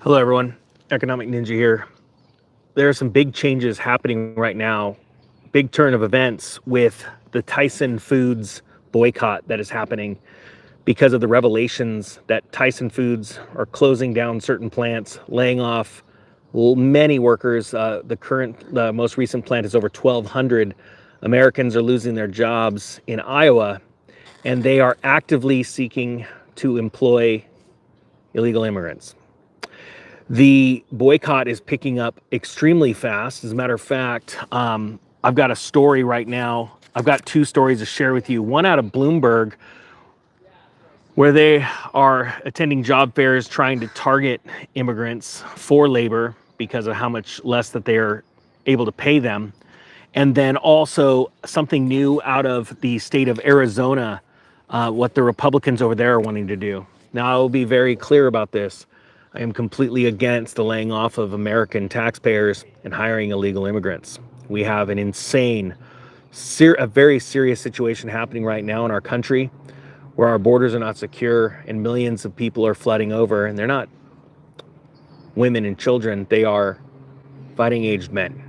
Hello, everyone. Economic Ninja here. There are some big changes happening right now, big turn of events with the Tyson Foods boycott that is happening because of the revelations that Tyson Foods are closing down certain plants, laying off many workers. The most recent plant is over 1,200. Americans are losing their jobs in Iowa, and they are actively seeking to employ illegal immigrants. The boycott is picking up extremely fast. As a matter of fact, I've got a story right now. I've got two stories to share with you. One out of Bloomberg, where they are attending job fairs trying to target immigrants for labor because of how much less that they are able to pay them. And then also something new out of the state of Arizona, what the Republicans over there are wanting to do. Now, I will be very clear about this. I am completely against the laying off of American taxpayers and hiring illegal immigrants. We have an insane, a very serious situation happening right now in our country where our borders are not secure and millions of people are flooding over, and they're not women and children, they are fighting-aged men.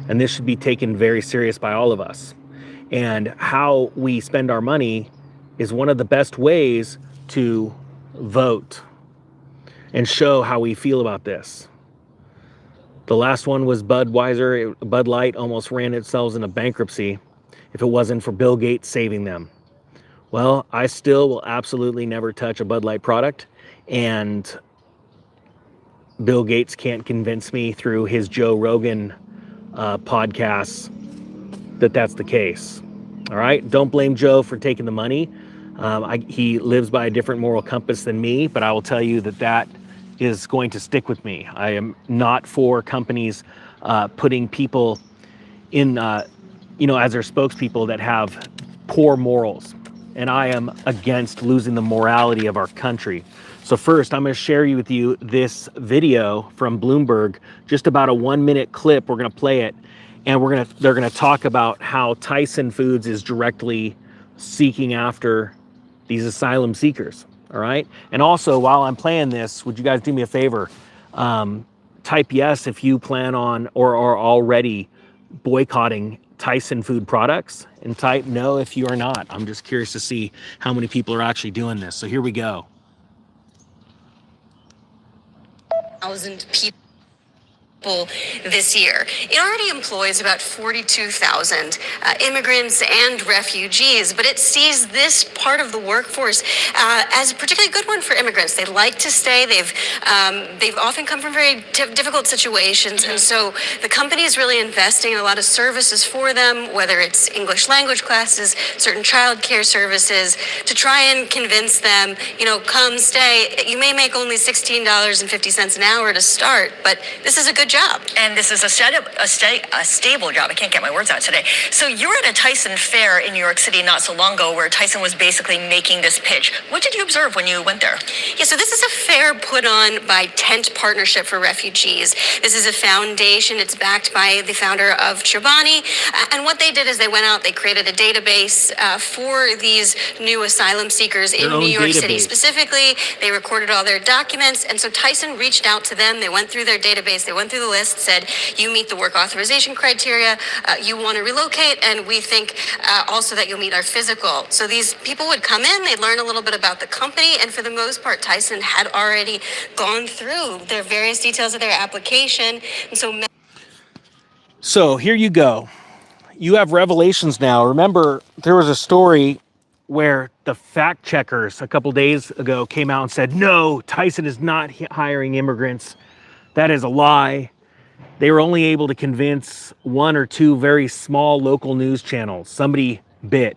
And this should be taken very serious by all of us. And how we spend our money is one of the best ways to vote and show how we feel about this. The last one was Budweiser. Bud Light almost ran itself into bankruptcy if it wasn't for Bill Gates saving them. Well, I still will absolutely never touch a Bud Light product, and Bill Gates can't convince me through his Joe Rogan podcasts that that's the case. All right, don't blame Joe for taking the money. He lives by a different moral compass than me, but I will tell you that that is going to stick with me. I am not for companies putting people in, as their spokespeople that have poor morals. And I am against losing the morality of our country. So first, I'm going to share with you this video from Bloomberg, just about a 1-minute clip. We're going to play it, and they're going to talk about how Tyson Foods is directly seeking after these asylum seekers. All right. And also, while I'm playing this, would you guys do me a favor? Type yes if you plan on or are already boycotting Tyson food products, and type no if you are not. I'm just curious to see how many people are actually doing this. So here we go. 1,000 people this year. It already employs about 42,000 immigrants and refugees, but it sees this part of the workforce as a particularly good one for immigrants. They like to stay. They've often come from very difficult situations, and so the company is really investing in a lot of services for them, whether it's English language classes, certain childcare services, to try and convince them, come stay. You may make only $16.50 an hour to start, but this is a good job. And this is a stable job. I can't get my words out today. So you were at a Tyson fair in New York City not so long ago where Tyson was basically making this pitch. What did you observe when you went there? Yeah, so this is a fair put on by Tent Partnership for Refugees. This is a foundation. It's backed by the founder of Chobani. And what they did is they went out, they created a database for these new asylum seekers in New York City specifically. They recorded all their documents. And so Tyson reached out to them. They went through their database. They went through the list, said, you meet the work authorization criteria, you want to relocate, and we think also that you'll meet our physical. So these people would come in, they'd learn a little bit about the company, and for the most part, Tyson had already gone through their various details of their application. And so here you go. You have revelations now. Remember, there was a story where the fact checkers a couple days ago came out and said, no, Tyson is not hiring immigrants. That is a lie. They were only able to convince one or two very small local news channels. Somebody bit.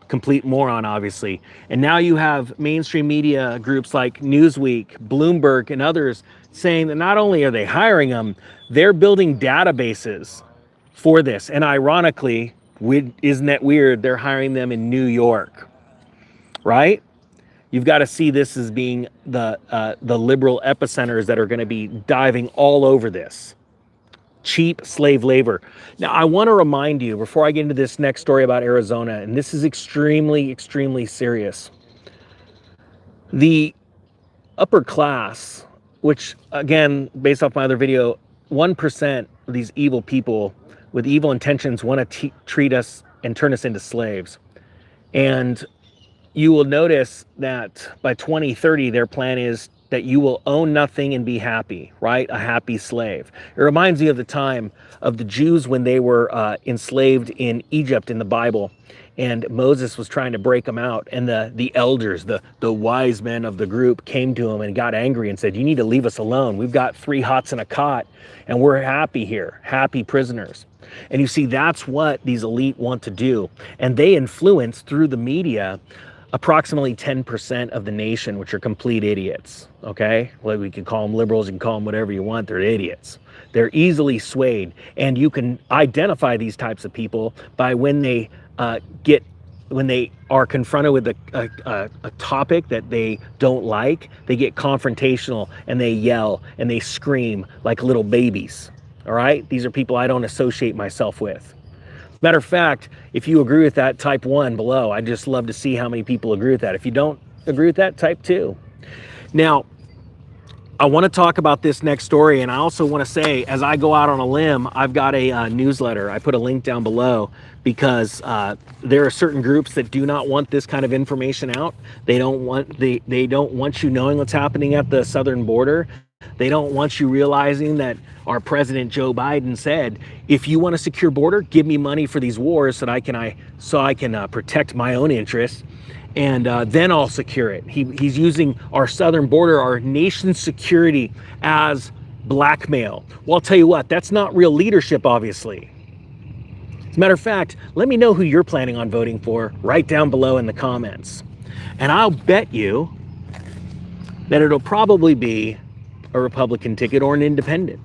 Complete moron, obviously. And now you have mainstream media groups like Newsweek, Bloomberg, and others saying that not only are they hiring them, they're building databases for this. And ironically, isn't that weird? They're hiring them in New York, right? You've got to see this as being the liberal epicenters that are going to be diving all over this. Cheap slave labor. Now, I want to remind you, before I get into this next story about Arizona, and this is extremely, extremely serious. The upper class which again, based off my other video, 1% of these evil people with evil intentions want to treat us and turn us into slaves. And you will notice that by 2030, their plan is that you will own nothing and be happy, right? A happy slave. It reminds me of the time of the Jews when they were enslaved in Egypt in the Bible, and Moses was trying to break them out, and the elders, the wise men of the group came to him and got angry and said, you need to leave us alone. We've got 3 hots and a cot, and we're happy here, happy prisoners. And you see, that's what these elite want to do. And they influence through the media approximately 10% of the nation, which are complete idiots, okay? Well, we can call them liberals, you can call them whatever you want, they're idiots. They're easily swayed, and you can identify these types of people by when they when they are confronted with a topic that they don't like, they get confrontational and they yell and they scream like little babies, all right? These are people I don't associate myself with. Matter of fact, if you agree with that, type 1 below. I'd just love to see how many people agree with that. If you don't agree with that, type 2. Now, I want to talk about this next story, and I also want to say, as I go out on a limb, I've got a newsletter. I put a link down below because there are certain groups that do not want this kind of information out. They don't want you knowing what's happening at the southern border. They don't want you realizing that our president Joe Biden said, if you want a secure border, give me money for these wars so that I can protect my own interests, and then I'll secure it. He's using our southern border, our nation's security, as blackmail. Well, I'll tell you what, that's not real leadership, obviously. As a matter of fact, let me know who you're planning on voting for right down below in the comments. And I'll bet you that it'll probably be a Republican ticket or an independent.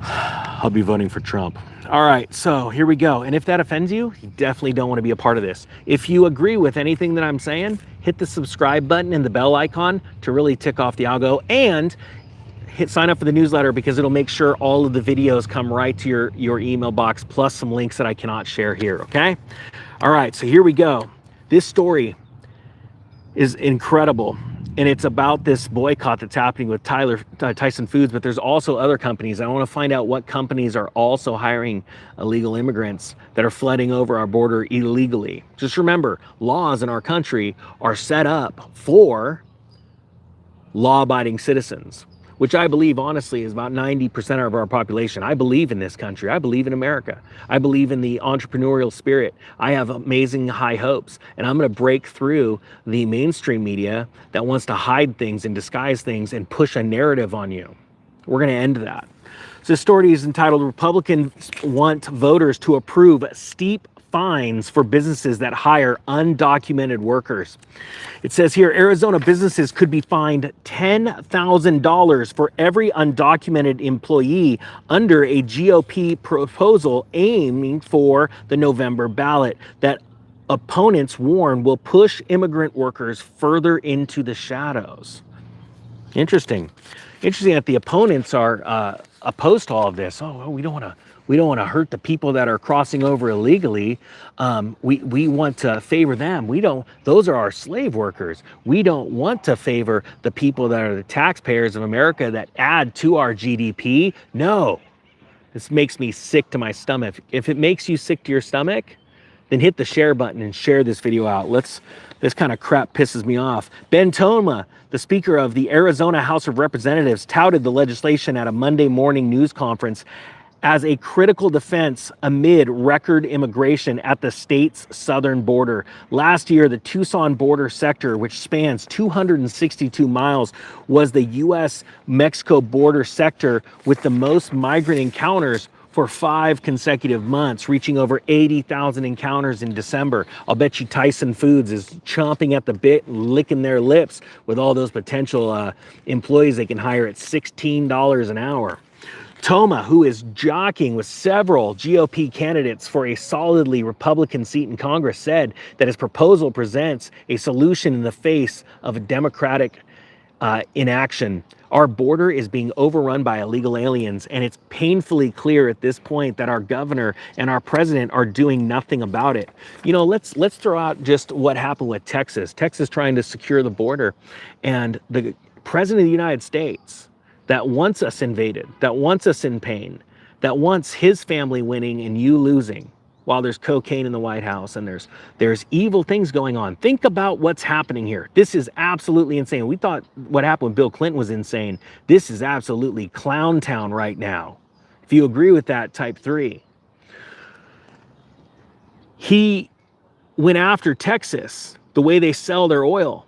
I'll be voting for Trump. All right, so here we go. And if that offends you, you definitely don't want to be a part of this. If you agree with anything that I'm saying, hit the subscribe button and the bell icon to really tick off the algo, and sign up for the newsletter because it'll make sure all of the videos come right to your email box, plus some links that I cannot share here, okay? All right, so here we go. This story is incredible. And it's about this boycott that's happening with Tyson Foods, but there's also other companies. I want to find out what companies are also hiring illegal immigrants that are flooding over our border illegally. Just remember, laws in our country are set up for law-abiding citizens, which I believe, honestly, is about 90% of our population. I believe in this country. I believe in America. I believe in the entrepreneurial spirit. I have amazing high hopes, and I'm going to break through the mainstream media that wants to hide things and disguise things and push a narrative on you. We're going to end that. So this story is entitled, Republicans Want Voters to Approve Steep Fines for Businesses That Hire Undocumented Workers. It says here, Arizona businesses could be fined $10,000 for every undocumented employee under a GOP proposal aiming for the November ballot that opponents warn will push immigrant workers further into the shadows. Interesting that the opponents are opposed to all of this. Oh, we don't want to hurt the people that are crossing over illegally. We want to favor them. Those are our slave workers. We don't want to favor the people that are the taxpayers of America that add to our GDP. No, this makes me sick to my stomach. If it makes you sick to your stomach, then hit the share button and share this video out. This kind of crap pisses me off. Ben Toma, the Speaker of the Arizona House of Representatives, touted the legislation at a Monday morning news conference as a critical defense amid record immigration at the state's southern border. Last year, the Tucson border sector, which spans 262 miles, was the U.S.-Mexico border sector with the most migrant encounters for 5 consecutive months, reaching over 80,000 encounters in December. I'll bet you Tyson Foods is chomping at the bit, licking their lips with all those potential employees they can hire at $16 an hour. Toma, who is jockeying with several GOP candidates for a solidly Republican seat in Congress, said that his proposal presents a solution in the face of a Democratic inaction. Our border is being overrun by illegal aliens, and it's painfully clear at this point that our governor and our president are doing nothing about it. You know, let's throw out just what happened with Texas. Texas trying to secure the border, and the president of the United States that wants us invaded, that wants us in pain, that wants his family winning and you losing, while there's cocaine in the White House and there's evil things going on. Think about what's happening here. This is absolutely insane. We thought what happened with Bill Clinton was insane. This is absolutely clown town right now. If you agree with that, type 3. He went after Texas, the way they sell their oil.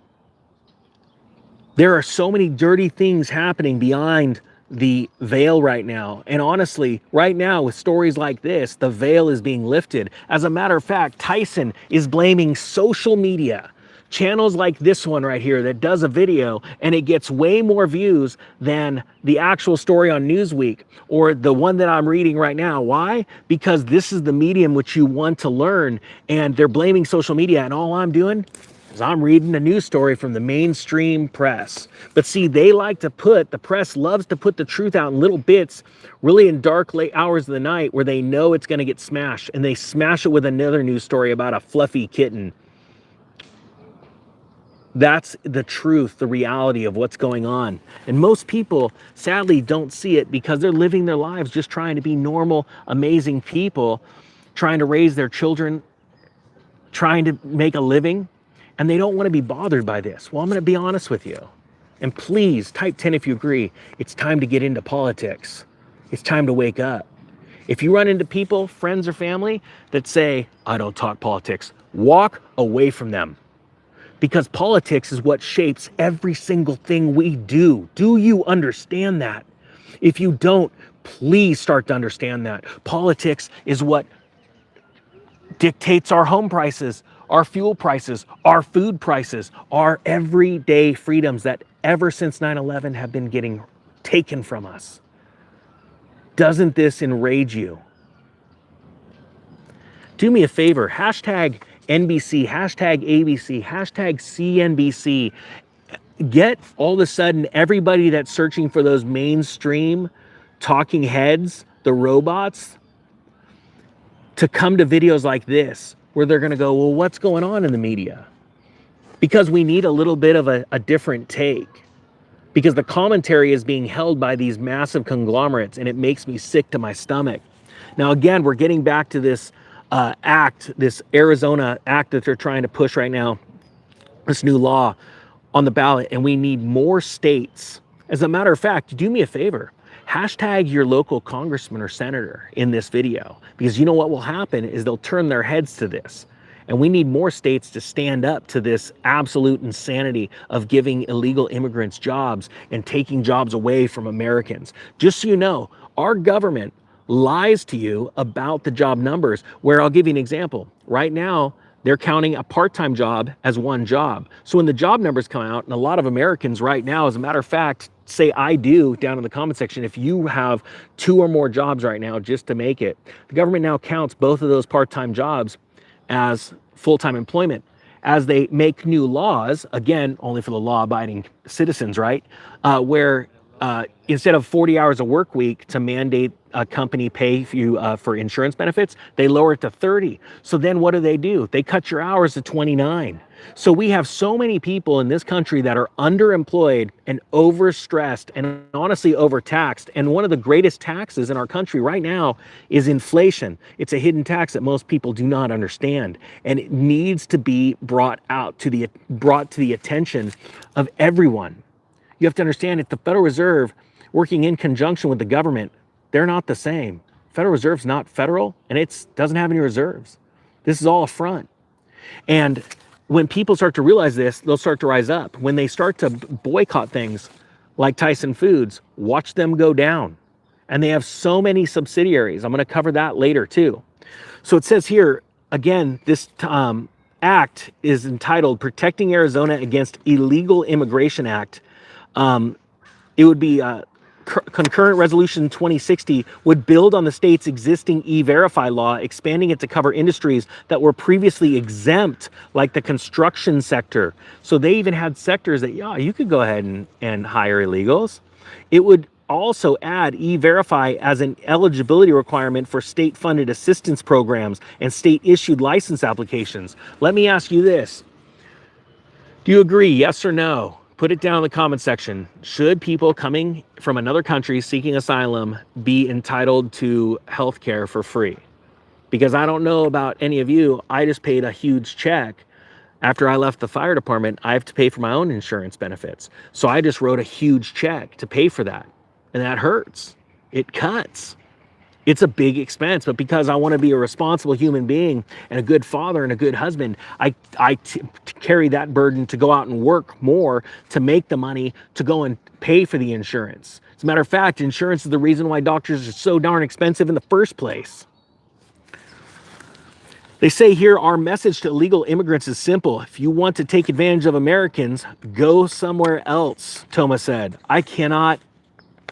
There are so many dirty things happening behind the veil right now. And honestly, right now with stories like this, the veil is being lifted. As a matter of fact, Tyson is blaming social media, channels like this one right here that does a video and it gets way more views than the actual story on Newsweek or the one that I'm reading right now. Why? Because this is the medium which you want to learn, and they're blaming social media, and all I'm doing is I'm reading a news story from the mainstream press. But see, the press loves to put the truth out in little bits, really in dark, late hours of the night where they know it's going to get smashed, and they smash it with another news story about a fluffy kitten. That's the truth, the reality of what's going on. And most people, sadly, don't see it because they're living their lives just trying to be normal, amazing people, trying to raise their children, trying to make a living. And they don't want to be bothered by this. Well, I'm going to be honest with you. And please, type 10 if you agree. It's time to get into politics. It's time to wake up. If you run into people, friends or family, that say, I don't talk politics, walk away from them. Because politics is what shapes every single thing we do. Do you understand that? If you don't, please start to understand that. Politics is what dictates our home prices, our fuel prices, our food prices, our everyday freedoms that ever since 9/11 have been getting taken from us. Doesn't this enrage you? Do me a favor, hashtag NBC, hashtag ABC, hashtag CNBC. Get all of a sudden everybody that's searching for those mainstream talking heads, the robots, to come to videos like this where they're going to go, well, what's going on in the media? Because we need a little bit of a different take. Because the commentary is being held by these massive conglomerates, and it makes me sick to my stomach. Now, again, we're getting back to this act, this Arizona act that they're trying to push right now, this new law on the ballot, and we need more states. As a matter of fact, do me a favor. Hashtag your local congressman or senator in this video, because you know what will happen is they'll turn their heads to this. And we need more states to stand up to this absolute insanity of giving illegal immigrants jobs and taking jobs away from Americans. Just so you know, our government lies to you about the job numbers, where I'll give you an example. Right now, they're counting a part-time job as one job. So when the job numbers come out, and a lot of Americans right now, as a matter of fact, say I do down in the comment section, if you have 2 or more jobs right now just to make it, the government now counts both of those part-time jobs as full-time employment. As they make new laws, again, only for the law-abiding citizens, right? Where instead of 40 hours a work week to mandate a company pay you for insurance benefits, they lower it to 30. So then what do? They cut your hours to 29. So we have so many people in this country that are underemployed and overstressed and honestly overtaxed. And one of the greatest taxes in our country right now is inflation. It's a hidden tax that most people do not understand, and it needs to be brought to the attention of everyone. You have to understand, if the Federal Reserve working in conjunction with the government, they're not the same. Federal Reserve's not federal, and it doesn't have any reserves. This is all a front. And when people start to realize this, they'll start to rise up. When they start to boycott things like Tyson Foods, watch them go down. And they have so many subsidiaries. I'm going to cover that later too. So it says here, again, this act is entitled Protecting Arizona Against Illegal Immigration Act. It would be concurrent resolution 2060 would build on the state's existing e-verify law, expanding it to cover industries that were previously exempt, like the construction sector. So they even had sectors that, yeah, you could go ahead and hire illegals. It would also add e-verify as an eligibility requirement for state-funded assistance programs and state-issued license applications. Let me ask you this. Do you agree, yes or no? Put it down in the comment section. Should people coming from another country seeking asylum be entitled to health care for free? Because I don't know about any of you. I just paid a huge check. After I left the fire department, I have to pay for my own insurance benefits. So I just wrote a huge check to pay for that. And that hurts. It cuts. It's a big expense, but because I want to be a responsible human being and a good father and a good husband, I carry that burden to go out and work more to make the money to go and pay for the insurance. As a matter of fact, insurance is the reason why doctors are so darn expensive in the first place. They say here, our message to illegal immigrants is simple. If you want to take advantage of Americans, go somewhere else, Thomas said. I cannot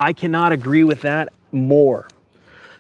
agree with that more.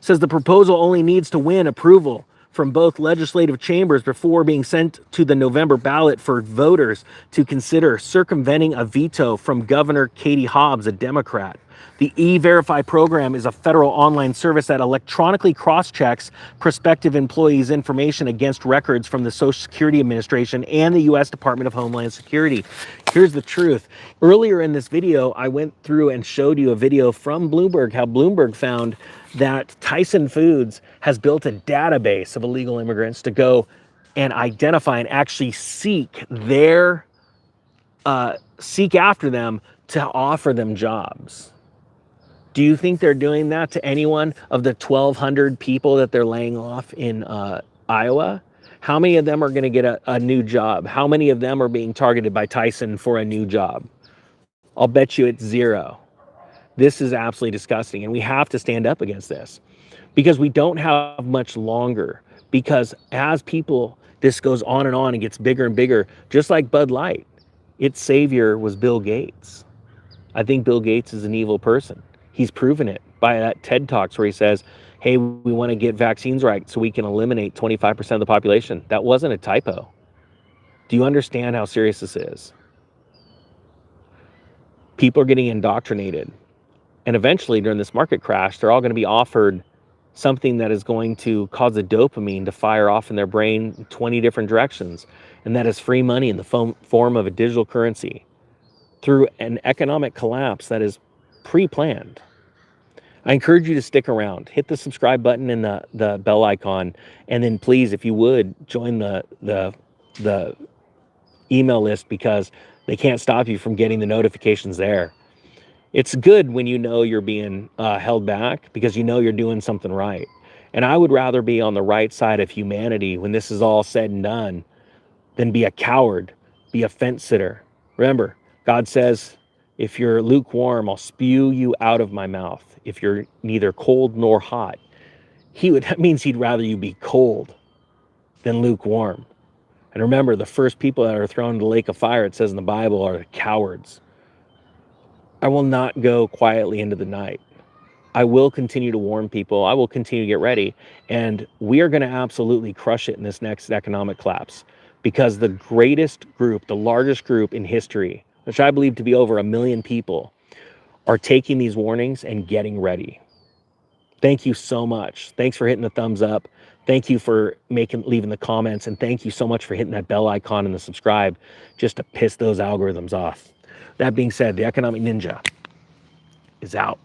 Says the proposal only needs to win approval from both legislative chambers before being sent to the November ballot for voters to consider, circumventing a veto from Governor Katie Hobbs, a Democrat. The E-Verify program is a federal online service that electronically cross-checks prospective employees' information against records from the Social Security Administration and the U.S. Department of Homeland Security. Here's the truth. Earlier in this video, I went through and showed you a video from Bloomberg, how Bloomberg found that Tyson Foods has built a database of illegal immigrants to go and identify and actually seek after them to offer them jobs. Do you think they're doing that to anyone of the 1,200 people that they're laying off in Iowa? How many of them are going to get a new job? How many of them are being targeted by Tyson for a new job? I'll bet you it's zero. This is absolutely disgusting, and we have to stand up against this because we don't have much longer. Because as this goes on and gets bigger and bigger, just like Bud Light, its savior was Bill Gates. I think Bill Gates is an evil person. He's proven it by that TED Talks where he says, hey, we want to get vaccines right so we can eliminate 25% of the population. That wasn't a typo. Do you understand how serious this is? People are getting indoctrinated. And eventually, during this market crash, they're all going to be offered something that is going to cause the dopamine to fire off in their brain in 20 different directions. And that is free money in the form of a digital currency through an economic collapse that is pre-planned. I encourage you to stick around. Hit the subscribe button and the bell icon. And then please, if you would, join the email list because they can't stop you from getting the notifications there. It's good when you know you're being held back because you know you're doing something right. And I would rather be on the right side of humanity when this is all said and done than be a coward, be a fence sitter. Remember, God says, if you're lukewarm, I'll spew you out of my mouth. If you're neither cold nor hot, that means he'd rather you be cold than lukewarm. And remember, the first people that are thrown into the lake of fire, it says in the Bible, are the cowards. I will not go quietly into the night. I will continue to warn people. I will continue to get ready. And we are going to absolutely crush it in this next economic collapse because the greatest group, the largest group in history, which I believe to be over 1 million people, are taking these warnings and getting ready. Thank you so much. Thanks for hitting the thumbs up. Thank you for leaving the comments. And thank you so much for hitting that bell icon and the subscribe just to piss those algorithms off. That being said, the Economic Ninja is out.